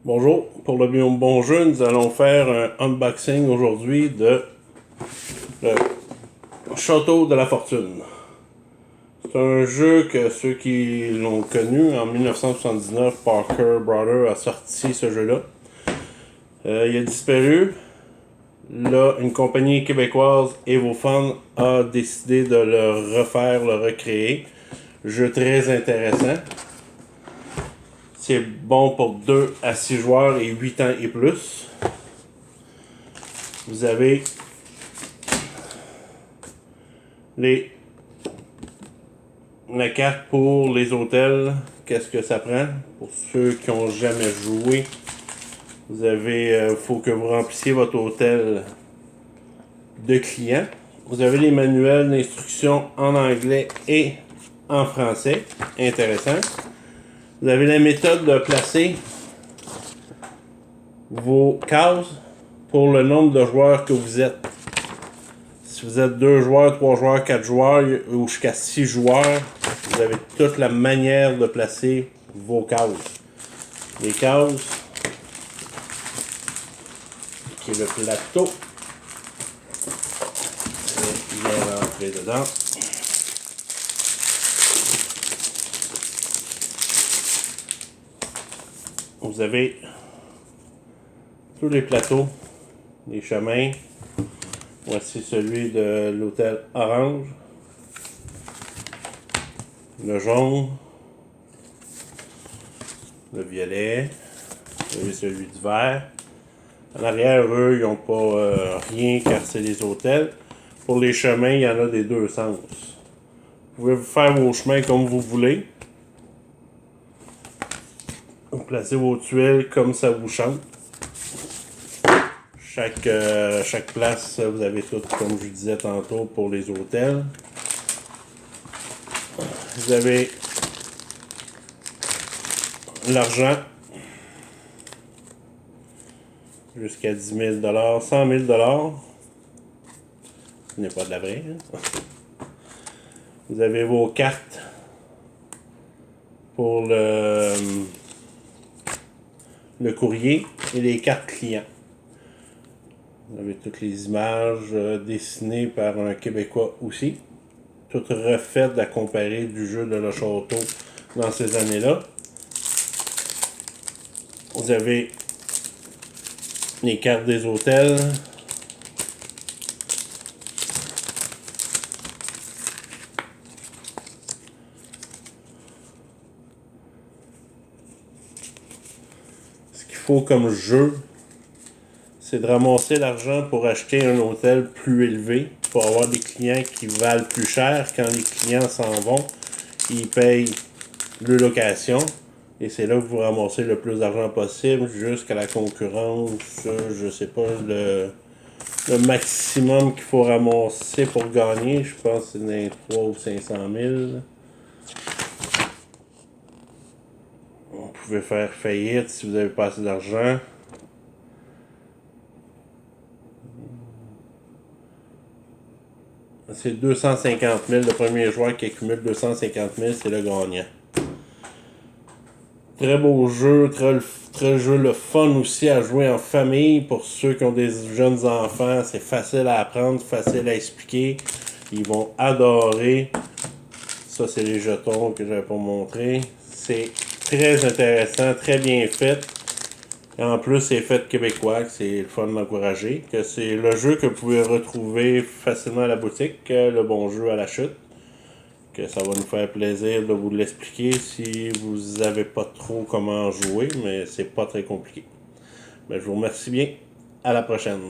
Bonjour, pour le bon jeu, nous allons faire un unboxing aujourd'hui de le Château de la Fortune. C'est un jeu que ceux qui l'ont connu, en 1979, Parker Brothers a sorti ce jeu-là. Il a disparu. Là, une compagnie québécoise, EvoFun, a décidé de le refaire, le recréer. Jeu très intéressant. C'est bon pour 2 à 6 joueurs et 8 ans et plus. Vous avez la carte pour les hôtels. Qu'est-ce que ça prend? Pour ceux qui n'ont jamais joué, vous avez, faut que vous remplissiez votre hôtel de clients. Vous avez les manuels d'instruction en anglais et en français. Intéressant. Vous avez la méthode de placer vos cases pour le nombre de joueurs que vous êtes. Si vous êtes 2 joueurs, 3 joueurs, 4 joueurs ou jusqu'à 6 joueurs, vous avez toute la manière de placer vos cases. Les cases, qui est le plateau, il est rentré dedans. Vous avez tous les plateaux, les chemins. Voici celui de l'hôtel orange, le jaune, le violet, et celui du vert. En arrière, eux, ils n'ont pas rien car c'est les hôtels. Pour les chemins, il y en a des deux sens. Vous pouvez faire vos chemins comme vous voulez. Vous placez vos tuiles comme ça vous chante. Chaque place, vous avez tout, comme je vous disais tantôt, pour les hôtels. Vous avez l'argent jusqu'à 10 000 $, 100 000 $. Ce n'est pas de la vraie. Hein? Vous avez vos cartes pour le courrier et les cartes clients. Vous avez toutes les images dessinées par un Québécois aussi. Toutes refaites à comparer du jeu de Le Château dans ces années-là. Vous avez les cartes des hôtels. Ce qu'il faut comme jeu, c'est de ramasser l'argent pour acheter un hôtel plus élevé, pour avoir des clients qui valent plus cher. Quand les clients s'en vont, ils payent leur location. Et c'est là que vous ramassez le plus d'argent possible jusqu'à la concurrence. Je sais pas le maximum qu'il faut ramasser pour gagner. Je pense que c'est dans 3 ou 500 000. Vous pouvez faire faillite si vous avez pas assez d'argent. C'est 250 000. Le premier joueur qui accumule 250 000, c'est le gagnant. Très beau jeu, très jeu le fun aussi à jouer en famille. Pour ceux qui ont des jeunes enfants, c'est facile à apprendre, facile à expliquer. Ils vont adorer. Ça, c'est les jetons que je vais pas montrer. C'est très intéressant, très bien fait. Et en plus, c'est fait québécois, c'est le fun d'encourager. Que c'est le jeu que vous pouvez retrouver facilement à la boutique, le bon jeu à la chute. Que ça va nous faire plaisir de vous l'expliquer si vous n'avez pas trop comment jouer, mais c'est pas très compliqué. Mais je vous remercie bien. À la prochaine.